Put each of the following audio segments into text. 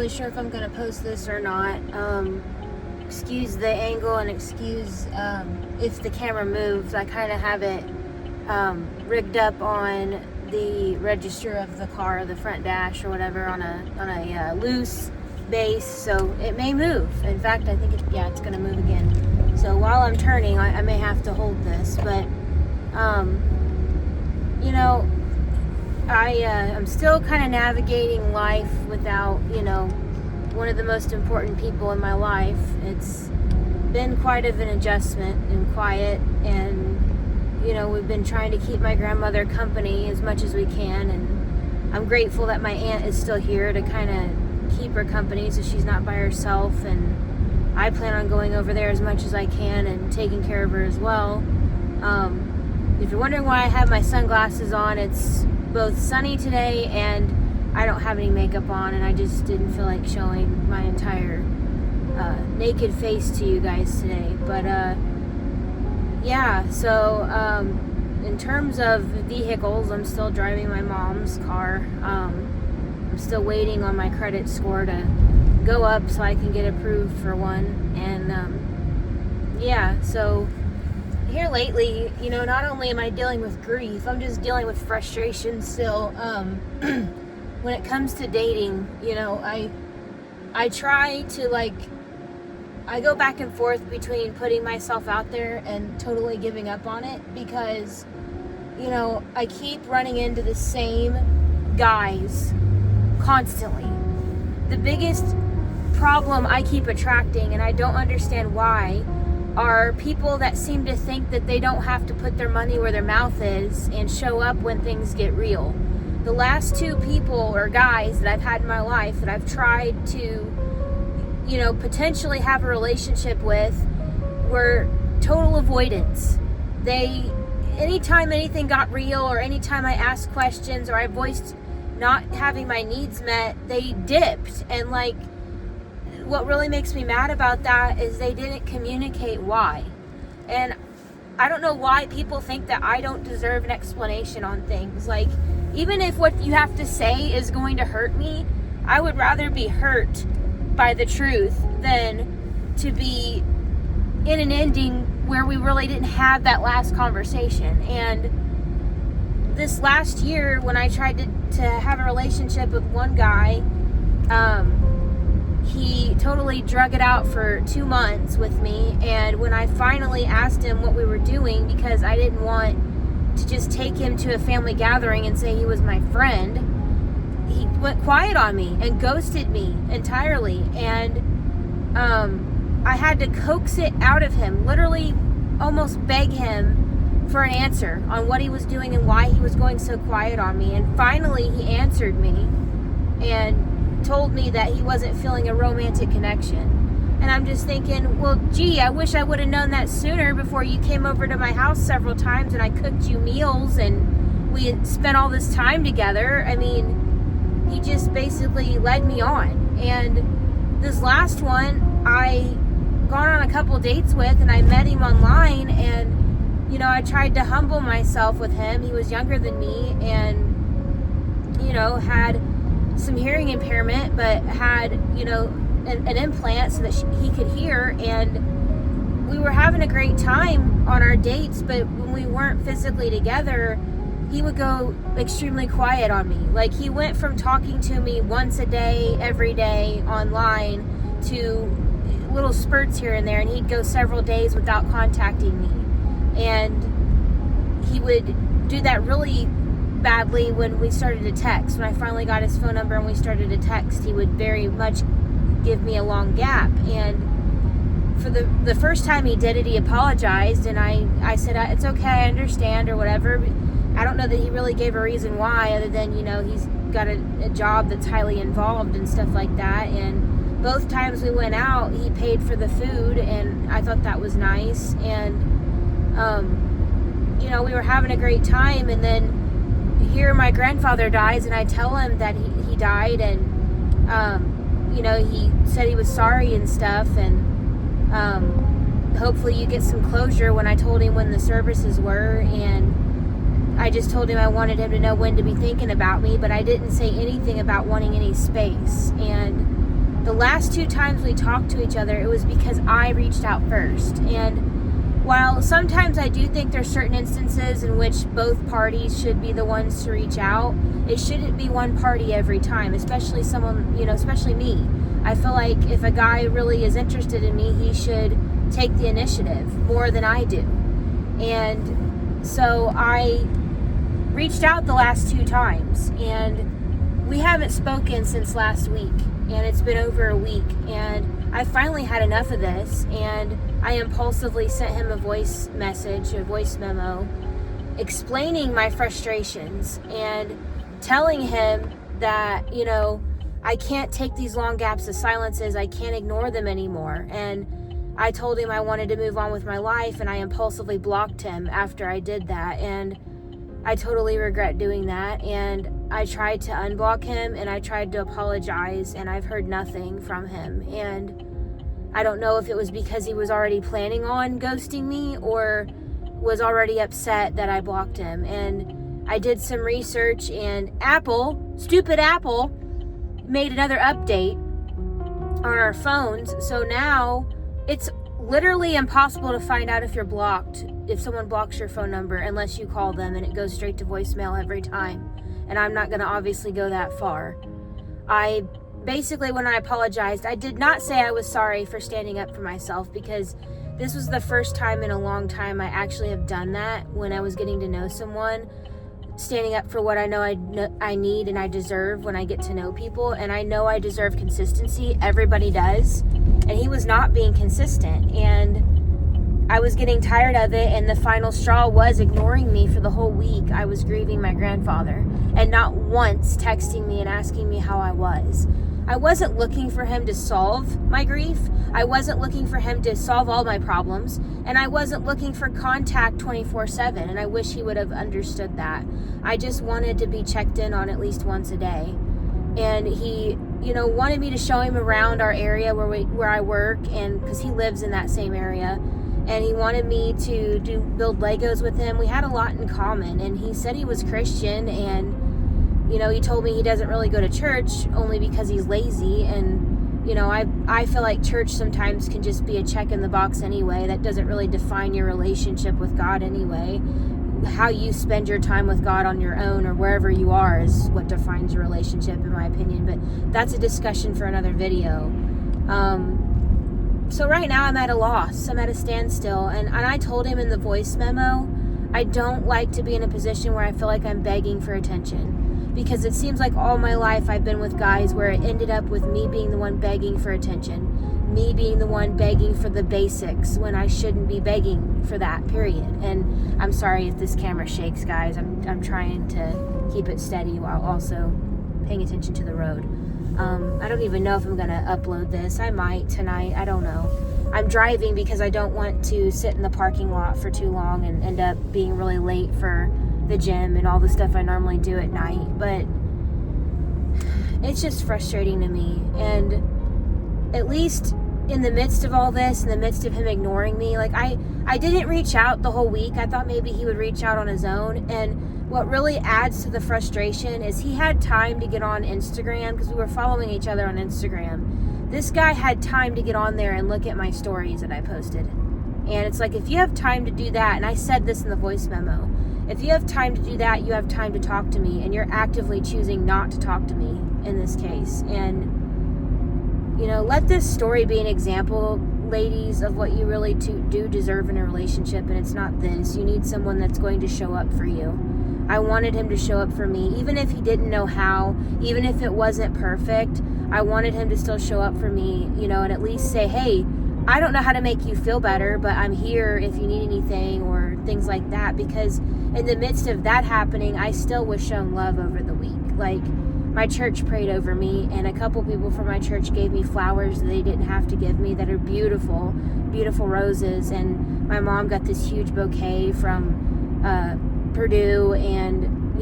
really sure if I'm going to post this or not. Excuse the angle and excuse if the camera moves. I kind of have it rigged up on the register of the car, the front dash or whatever, on a loose base, so it may move. In fact, I think it's going to move again. So while I'm turning, I may have to hold this, but you know, I'm still kind of navigating life without, one of the most important people in my life. It's been quite of an adjustment and quiet, and we've been trying to keep my grandmother company as much as we can, and I'm grateful that my aunt is still here to kind of keep her company so she's not by herself, and I plan on going over there as much as I can and taking care of her as well. If you're wondering why I have my sunglasses on, it's both sunny today and I don't have any makeup on, and I just didn't feel like showing my entire naked face to you guys today. But yeah, so in terms of vehicles, I'm still driving my mom's car. I'm still waiting on my credit score to go up so I can get approved for one. And yeah, so here lately, not only am I dealing with grief, I'm just dealing with frustration still. When it comes to dating, I try to I go back and forth between putting myself out there and totally giving up on it, because, I keep running into the same guys constantly. The biggest problem I keep attracting, and I don't understand why, are people that seem to think that they don't have to put their money where their mouth is and show up when things get real. The last two people or guys that I've had in my life that I've tried to, potentially have a relationship with were total avoidance. Anytime anything got real, or anytime I asked questions or I voiced not having my needs met, they dipped. And what really makes me mad about that is they didn't communicate why. And I don't know why people think that I don't deserve an explanation on things. Even if what you have to say is going to hurt me, I would rather be hurt by the truth than to be in an ending where we really didn't have that last conversation. And this last year, when I tried to have a relationship with one guy, he totally drug it out for 2 months with me. And when I finally asked him what we were doing, because I didn't want to just take him to a family gathering and say he was my friend, he went quiet on me and ghosted me entirely. And I had to coax it out of him, literally almost beg him for an answer on what he was doing and why he was going so quiet on me. And finally he answered me and told me that he wasn't feeling a romantic connection. And I'm just thinking, well, gee, I wish I would have known that sooner before you came over to my house several times and I cooked you meals and we had spent all this time together. I mean, he just basically led me on. And this last one, I gone on a couple dates with, and I met him online, and, I tried to humble myself with him. He was younger than me and, had some hearing impairment, but had, an implant so that he could hear. And we were having a great time on our dates, but when we weren't physically together, he would go extremely quiet on me. He went from talking to me once a day, every day online, to little spurts here and there, and he'd go several days without contacting me. And he would do that really badly when we started to text. When I finally got his phone number and we started to text, he would very much give me a long gap. And for the first time he did it, he apologized, and I said, it's okay, I understand, or whatever. I don't know that he really gave a reason why, other than, he's got a job that's highly involved and stuff like that. And both times we went out, he paid for the food, and I thought that was nice. And we were having a great time, and then here my grandfather dies, and I tell him that he died, and he said he was sorry and stuff, and hopefully you get some closure. When I told him when the services were, and I just told him I wanted him to know when to be thinking about me, but I didn't say anything about wanting any space. And The last 2 times we talked to each other, it was because I reached out first. And while sometimes I do think there's certain instances in which both parties should be the ones to reach out, it shouldn't be one party every time, especially someone, especially me. I feel like if a guy really is interested in me, he should take the initiative more than I do. And so I reached out the last 2 times, and we haven't spoken since last week, and it's been over a week, and I finally had enough of this, and I impulsively sent him a voice memo, explaining my frustrations and telling him that, I can't take these long gaps of silences. I can't ignore them anymore. And I told him I wanted to move on with my life, and I impulsively blocked him after I did that. And I totally regret doing that. And I tried to unblock him, and I tried to apologize, and I've heard nothing from him. And I don't know if it was because he was already planning on ghosting me or was already upset that I blocked him. And I did some research, and stupid Apple, made another update on our phones. So now it's literally impossible to find out if you're blocked, if someone blocks your phone number, unless you call them, and it goes straight to voicemail every time. And I'm not going to obviously go that far. Basically, when I apologized, I did not say I was sorry for standing up for myself, because this was the first time in a long time I actually have done that when I was getting to know someone, standing up for what I know I need and I deserve when I get to know people. And I know I deserve consistency. Everybody does. And he was not being consistent. And I was getting tired of it. And the final straw was ignoring me for the whole week. I was grieving my grandfather, and not once texting me and asking me how I was. I wasn't looking for him to solve my grief. I wasn't looking for him to solve all my problems. And I wasn't looking for contact 24/7. And I wish he would have understood that. I just wanted to be checked in on at least once a day. And he, wanted me to show him around our area where I work, and because he lives in that same area. And he wanted me to build Legos with him. We had a lot in common. And he said he was Christian, and he told me he doesn't really go to church only because he's lazy. And, I feel like church sometimes can just be a check in the box anyway. That doesn't really define your relationship with God anyway. How you spend your time with God on your own or wherever you are is what defines your relationship, in my opinion. But that's a discussion for another video. So right now I'm at a loss. I'm at a standstill. And I told him in the voice memo, I don't like to be in a position where I feel like I'm begging for attention. Because it seems like all my life I've been with guys where it ended up with me being the one begging for attention. Me being the one begging for the basics when I shouldn't be begging for that, period. And I'm sorry if this camera shakes, guys. I'm trying to keep it steady while also paying attention to the road. I don't even know if I'm going to upload this. I might tonight. I don't know. I'm driving because I don't want to sit in the parking lot for too long and end up being really late for the gym and all the stuff I normally do at night. But it's just frustrating to me. And at least in the midst of all this, in the midst of him ignoring me, like I didn't reach out the whole week. I thought maybe he would reach out on his own. And what really adds to the frustration is he had time to get on Instagram, because we were following each other on Instagram. This guy had time to get on there and look at my stories that I posted. And it's like, if you have time to do that, and I said this in the voice memo, if you have time to do that, you have time to talk to me, and you're actively choosing not to talk to me in this case. And, let this story be an example, ladies, of what you really do deserve in a relationship, and it's not this. You need someone that's going to show up for you. I wanted him to show up for me, even if he didn't know how, even if it wasn't perfect. I wanted him to still show up for me, and at least say, hey, I don't know how to make you feel better, but I'm here if you need anything, or things like that. Because in the midst of that happening, I still was shown love over the week. Like, my church prayed over me, and a couple people from my church gave me flowers that they didn't have to give me, that are beautiful, beautiful roses. And my mom got this huge bouquet from Purdue, and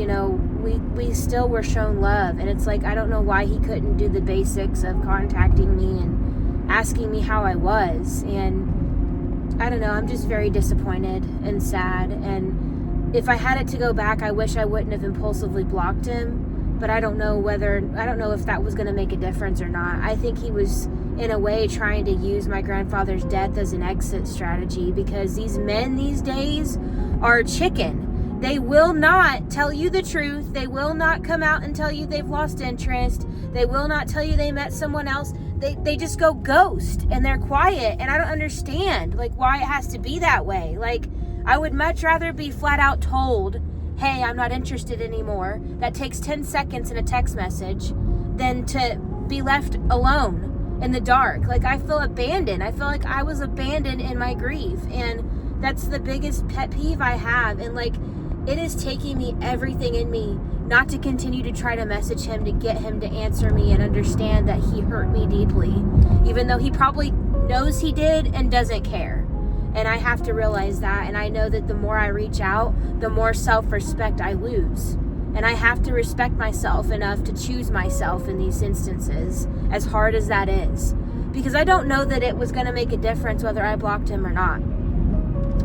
we still were shown love. And it's like, I don't know why he couldn't do the basics of contacting me and asking me how I was. And I don't know, I'm just very disappointed and sad. And if I had it to go back, I wish I wouldn't have impulsively blocked him, but I don't know if that was going to make a difference or not. I think he was, in a way, trying to use my grandfather's death as an exit strategy, because these men these days are chicken. They will not tell you the truth. They will not come out and tell you they've lost interest. They will not tell you they met someone else. They just go ghost, and they're quiet, and I don't understand, like, why it has to be that way. Like, I would much rather be flat out told, hey, I'm not interested anymore. That takes 10 seconds in a text message, than to be left alone in the dark. Like, I feel abandoned. I feel like I was abandoned in my grief, and that's the biggest pet peeve I have. And like, it is taking me everything in me not to continue to try to message him, to get him to answer me and understand that he hurt me deeply, even though he probably knows he did and doesn't care. And I have to realize that. And I know that the more I reach out, the more self-respect I lose. And I have to respect myself enough to choose myself in these instances, as hard as that is. Because I don't know that it was going to make a difference whether I blocked him or not.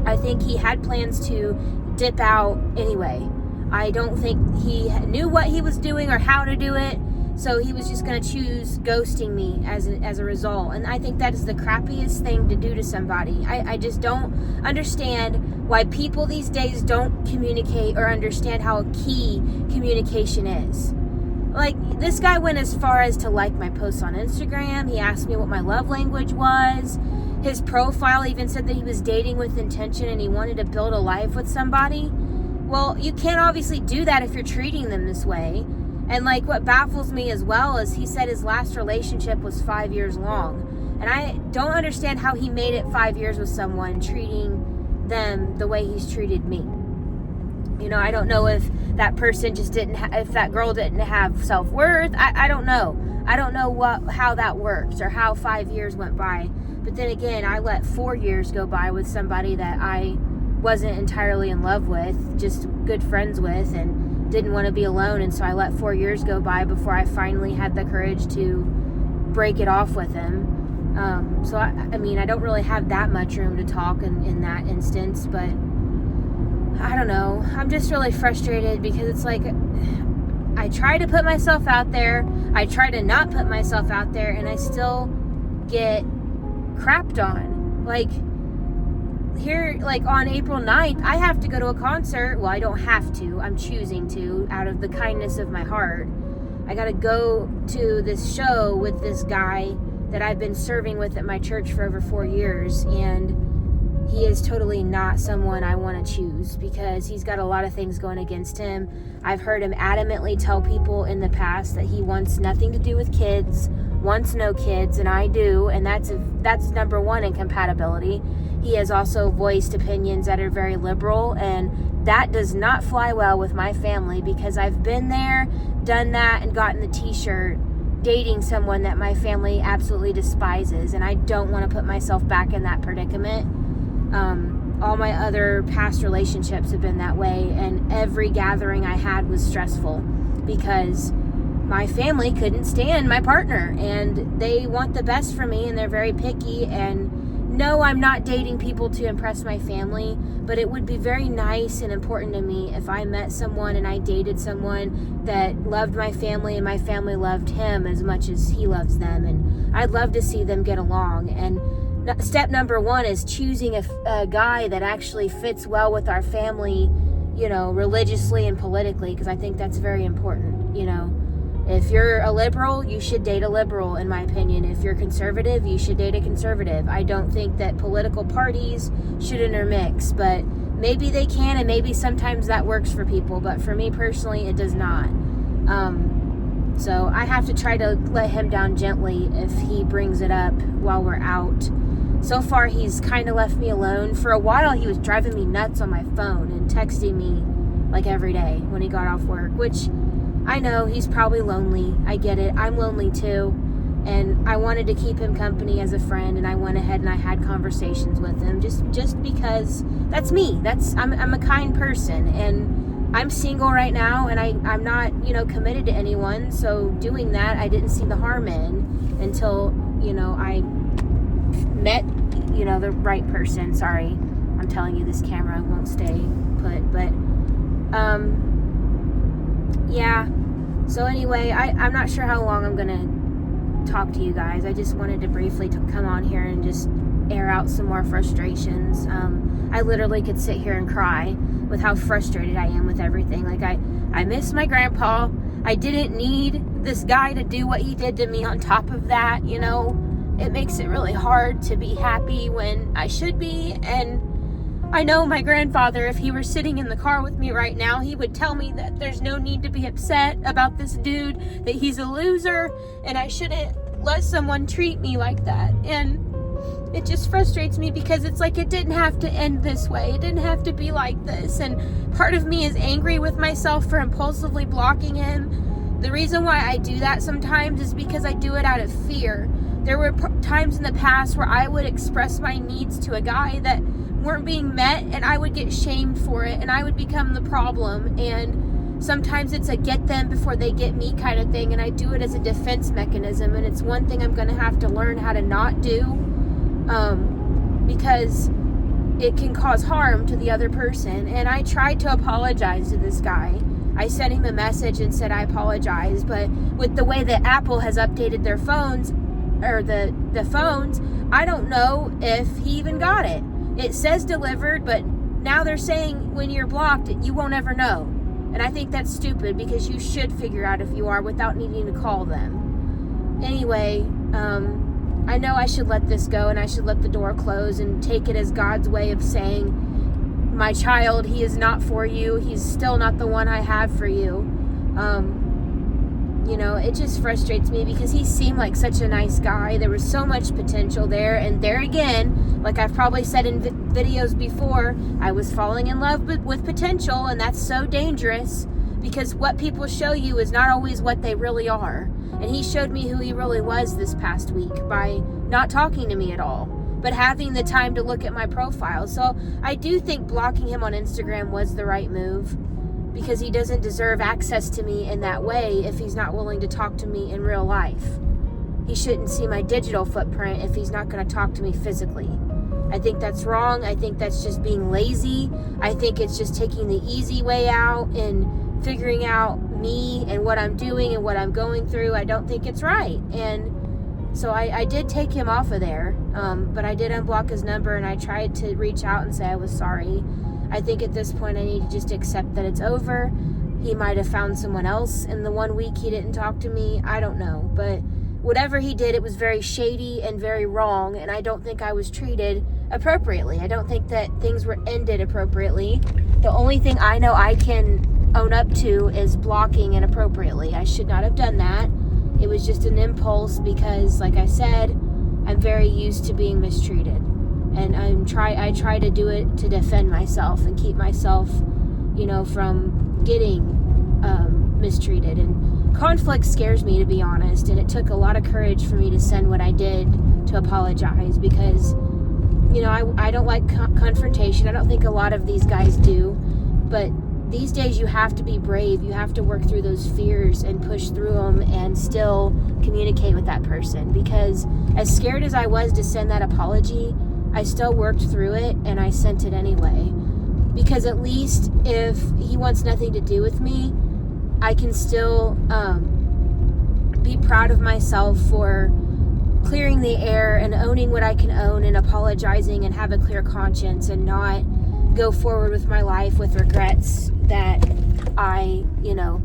I think he had plans to dip out anyway. I don't think he knew what he was doing or how to do it. So he was just going to choose ghosting me as a result. And I think that is the crappiest thing to do to somebody. I just don't understand why people these days don't communicate or understand how key communication is. Like, this guy went as far as to like my posts on Instagram. He asked me what my love language was. His profile even said that he was dating with intention and he wanted to build a life with somebody. Well, you can't obviously do that if you're treating them this way. And like, what baffles me as well is he said his last relationship was 5 years long. And I don't understand how he made it 5 years with someone, treating them the way he's treated me. You know, I don't know if that person just if that girl didn't have self-worth. I don't know. I don't know how that worked or how 5 years went by. But then again, I let 4 years go by with somebody that I wasn't entirely in love with, just good friends with, and didn't want to be alone. And so I let 4 years go by before I finally had the courage to break it off with him. So I mean, I don't really have that much room to talk in that instance, but I don't know. I'm just really frustrated because it's like, I try to put myself out there. I try to not put myself out there, and I still get crapped on. Like, here, like on April 9th, I have to go to a concert. Well, I don't have to. I'm choosing to, out of the kindness of my heart. I got to go to this show with this guy that I've been serving with at my church for over 4 years, and he is totally not someone I want to choose because he's got a lot of things going against him. I've heard him adamantly tell people in the past that he wants nothing to do with kids, wants no kids, and I do, and that's number one incompatibility. He has also voiced opinions that are very liberal, and that does not fly well with my family because I've been there, done that, and gotten the t-shirt dating someone that my family absolutely despises, and I don't want to put myself back in that predicament. All my other past relationships have been that way, and every gathering I had was stressful because my family couldn't stand my partner, and they want the best for me, and they're very picky. And no, I'm not dating people to impress my family, but it would be very nice and important to me if I met someone and I dated someone that loved my family and my family loved him as much as he loves them, and I'd love to see them get along. And step number one is choosing a guy that actually fits well with our family, you know, religiously and politically, because I think that's very important. You know, if you're a liberal, you should date a liberal, in my opinion. If you're conservative, you should date a conservative. I don't think that political parties should intermix, but maybe they can, and maybe sometimes that works for people, but for me personally, it does not. So I have to try to let him down gently if he brings it up while we're out. So far, he's kind of left me alone. For a while, he was driving me nuts on my phone and texting me like every day when he got off work, which I know he's probably lonely. I get it. I'm lonely too. And I wanted to keep him company as a friend, and I went ahead and I had conversations with him just because that's me. I'm a kind person, and I'm single right now, and I'm not, you know, committed to anyone. So doing that, I didn't see the harm in until, you know, I met, you know, the right person. Sorry, I'm telling you, this camera won't stay put, but yeah. So anyway, I'm not sure how long I'm going to talk to you guys. I just wanted to briefly come on here and just air out some more frustrations. I literally could sit here and cry with how frustrated I am with everything. Like, I miss my grandpa. I didn't need this guy to do what he did to me. On top of that, you know, it makes it really hard to be happy when I should be. And I know my grandfather, if he were sitting in the car with me right now, he would tell me that there's no need to be upset about this dude, that he's a loser, and I shouldn't let someone treat me like that. And it just frustrates me because it's like, it didn't have to end this way. It didn't have to be like this. And part of me is angry with myself for impulsively blocking him. The reason why I do that sometimes is because I do it out of fear. There were times in the past where I would express my needs to a guy that weren't being met, and I would get shamed for it, and I would become the problem. And sometimes it's a get them before they get me kind of thing, and I do it as a defense mechanism. And it's one thing I'm going to have to learn how to not do, because it can cause harm to the other person. And I tried to apologize to this guy. I sent him a message and said I apologize, but with the way that Apple has updated their phones, or the phones, I don't know if he even got it. It says delivered, but now they're saying when you're blocked, you won't ever know. And I think that's stupid, because you should figure out if you are without needing to call them. Anyway, I know I should let this go, and I should let the door close and take it as God's way of saying, my child, he is not for you. He's still not the one I have for you. You know, it just frustrates me because he seemed like such a nice guy. There was so much potential there. And there again, like I've probably said in videos before, I was falling in love with potential. And that's so dangerous, because what people show you is not always what they really are. And he showed me who he really was this past week by not talking to me at all, but having the time to look at my profile. So I do think blocking him on Instagram was the right move, because he doesn't deserve access to me in that way if he's not willing to talk to me in real life. He shouldn't see my digital footprint if he's not going to talk to me physically. I think that's wrong. I think that's just being lazy. I think it's just taking the easy way out and figuring out me and what I'm doing and what I'm going through. I don't think it's right. And so I did take him off of there, but I did unblock his number, and I tried to reach out and say I was sorry. I think at this point I need to just accept that it's over. He might have found someone else in the 1 week he didn't talk to me. I don't know. But whatever he did, it was very shady and very wrong. And I don't think I was treated appropriately. I don't think that things were ended appropriately. The only thing I know I can own up to is blocking inappropriately. I should not have done that. It was just an impulse because, like I said, I'm very used to being mistreated. And I try to do it to defend myself and keep myself, you know, from getting mistreated. And conflict scares me, to be honest. And it took a lot of courage for me to send what I did to apologize, because, you know, I don't like confrontation. I don't think a lot of these guys do. But these days you have to be brave. You have to work through those fears and push through them and still communicate with that person. Because as scared as I was to send that apology, I still worked through it, and I sent it anyway. Because at least if he wants nothing to do with me, I can still be proud of myself for clearing the air and owning what I can own and apologizing and have a clear conscience, and not go forward with my life with regrets that I, you know,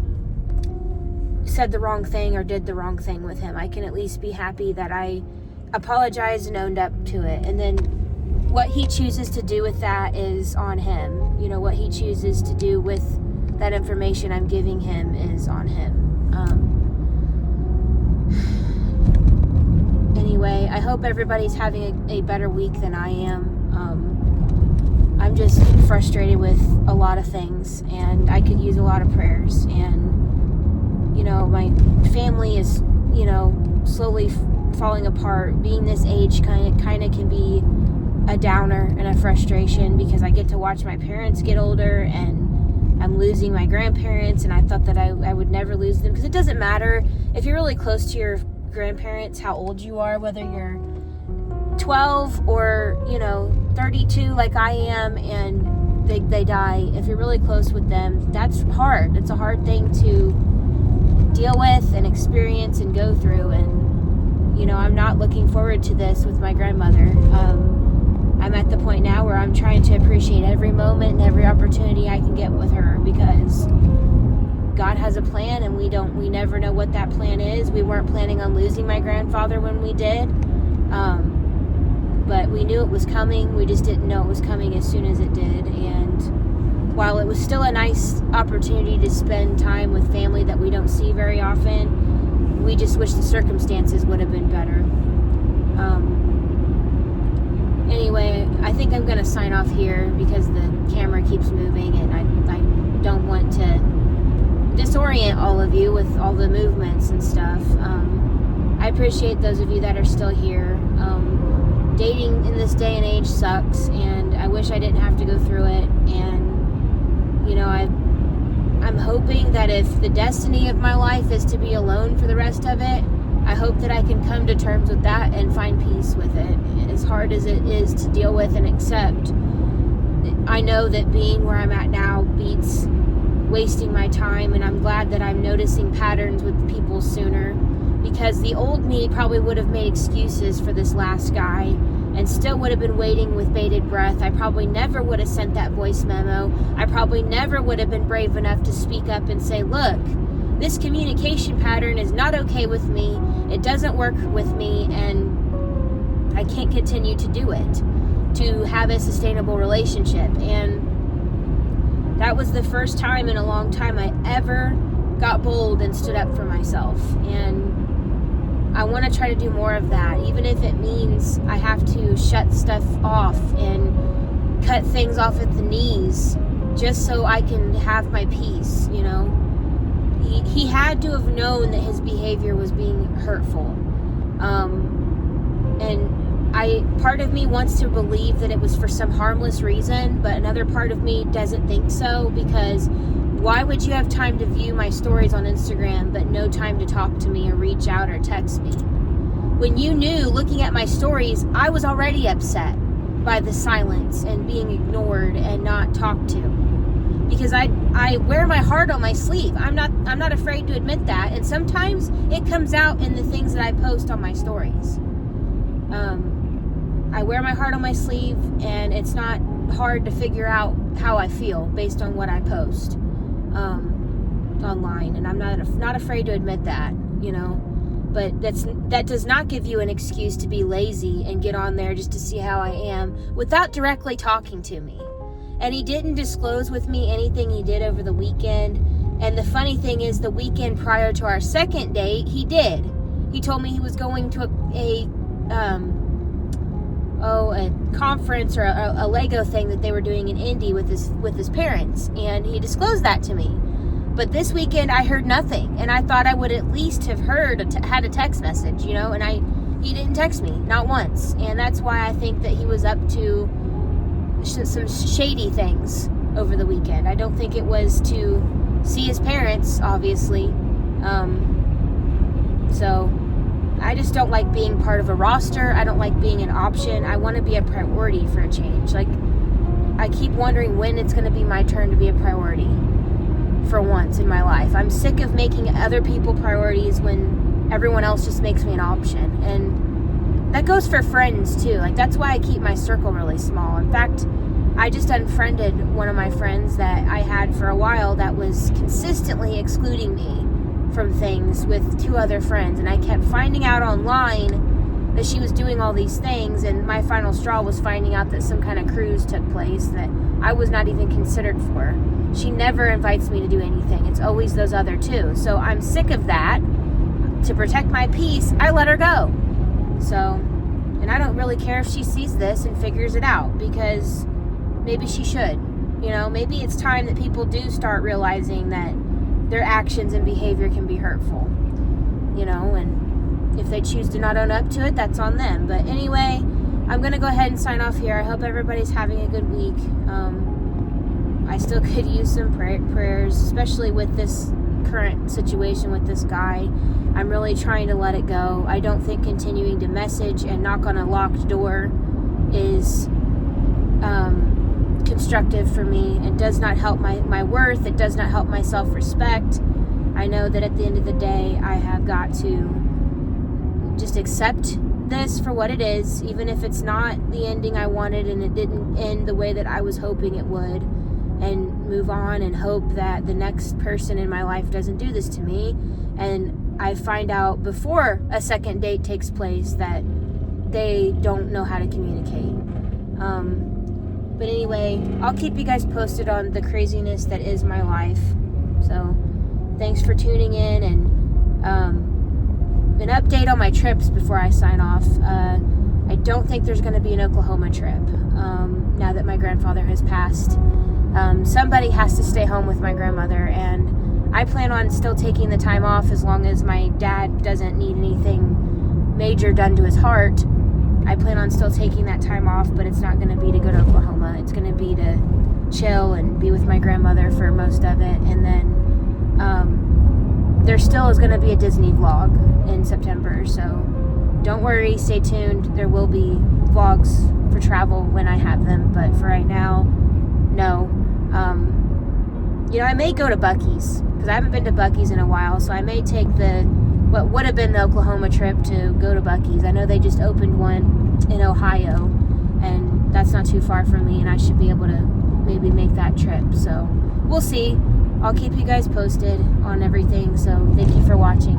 said the wrong thing or did the wrong thing with him. I can at least be happy that I apologized and owned up to it. And then what he chooses to do with that is on him. You know, what he chooses to do with that information I'm giving him is on him. Anyway, I hope everybody's having a better week than I am. I'm just frustrated with a lot of things, and I could use a lot of prayers. And, you know, my family is, you know, slowly falling apart. Being this age kind of can be a downer and a frustration, because I get to watch my parents get older, and I'm losing my grandparents, and I thought that I would never lose them, because it doesn't matter if you're really close to your grandparents how old you are, whether you're 12 or, you know, 32 like I am, and they die. If you're really close with them, that's hard. It's a hard thing to deal with and experience and go through. And, you know, I'm not looking forward to this with my grandmother. I'm at the point now where I'm trying to appreciate every moment and every opportunity I can get with her, because God has a plan, and we never know what that plan is. We weren't planning on losing my grandfather when we did. But we knew it was coming. We just didn't know it was coming as soon as it did. And while it was still a nice opportunity to spend time with family that we don't see very often, we just wish the circumstances would have been better. Anyway, I think I'm going to sign off here because the camera keeps moving, and I don't want to disorient all of you with all the movements and stuff. I appreciate those of you that are still here. Dating in this day and age sucks, and I wish I didn't have to go through it. And, you know, I'm hoping that if the destiny of my life is to be alone for the rest of it, I hope that I can come to terms with that and find peace with it. As hard as it is to deal with and accept, I know that being where I'm at now beats wasting my time, and I'm glad that I'm noticing patterns with people sooner, because the old me probably would have made excuses for this last guy and still would have been waiting with bated breath. I probably never would have sent that voice memo. I probably never would have been brave enough to speak up and say, look, this communication pattern is not okay with me. It doesn't work with me, and I can't continue to do it to have a sustainable relationship. And that was the first time in a long time I ever got bold and stood up for myself. And I want to try to do more of that, even if it means I have to shut stuff off and cut things off at the knees just so I can have my peace, you know. He had to have known that his behavior was being hurtful. And part of me wants to believe that it was for some harmless reason, but another part of me doesn't think so, because why would you have time to view my stories on Instagram but no time to talk to me or reach out or text me? When you knew, looking at my stories, I was already upset by the silence and being ignored and not talked to. Because I wear my heart on my sleeve. I'm not afraid to admit that. And sometimes it comes out in the things that I post on my stories. I wear my heart on my sleeve, and it's not hard to figure out how I feel based on what I post online, and I'm not afraid to admit that, you know. But that does not give you an excuse to be lazy and get on there just to see how I am without directly talking to me. And he didn't disclose with me anything he did over the weekend. And the funny thing is, the weekend prior to our second date, he did. He told me he was going to a conference or a Lego thing that they were doing in Indy with his parents, and he disclosed that to me. But this weekend I heard nothing, and I thought I would at least have had a text message, you know, and he didn't text me, not once. And that's why I think that he was up to some shady things over the weekend. I don't think it was to see his parents, obviously. So I just don't like being part of a roster. I don't like being an option. I want to be a priority for a change. Like, I keep wondering when it's going to be my turn to be a priority for once in my life. I'm sick of making other people priorities when everyone else just makes me an option. And that goes for friends too. Like, that's why I keep my circle really small. In fact, I just unfriended one of my friends that I had for a while that was consistently excluding me from things with two other friends, and I kept finding out online that she was doing all these things, and my final straw was finding out that some kind of cruise took place that I was not even considered for. She never invites me to do anything. It's always those other two. So I'm sick of that. To protect my peace, I let her go. So, and I don't really care if she sees this and figures it out, because maybe she should. You know, maybe it's time that people do start realizing that their actions and behavior can be hurtful, you know, and if they choose to not own up to it, that's on them. But anyway, I'm going to go ahead and sign off here. I hope everybody's having a good week. I still could use some prayers, especially with this current situation with this guy. I'm really trying to let it go. I don't think continuing to message and knock on a locked door is constructive for me. It does not help my worth. It does not help my self-respect. I know that at the end of the day, I have got to just accept this for what it is, even if it's not the ending I wanted and it didn't end the way that I was hoping it would, and move on and hope that the next person in my life doesn't do this to me. And I find out before a second date takes place that they don't know how to communicate. But anyway, I'll keep you guys posted on the craziness that is my life. So thanks for tuning in, and an update on my trips before I sign off. I don't think there's going to be an Oklahoma trip now that my grandfather has passed. Somebody has to stay home with my grandmother, and I plan on still taking the time off as long as my dad doesn't need anything major done to his heart. I plan on still taking that time off, but it's not going to be to go to Oklahoma. It's going to be to chill and be with my grandmother for most of it. And then there still is going to be a Disney vlog in September. So don't worry, stay tuned. There will be vlogs for travel when I have them. But for right now, no. I may go to Buc-ee's because I haven't been to Buc-ee's in a while. So I may take what would have been the Oklahoma trip to go to Buc-ee's. I know they just opened one in Ohio, and that's not too far from me, and I should be able to maybe make that trip. So we'll see. I'll keep you guys posted on everything. So thank you for watching.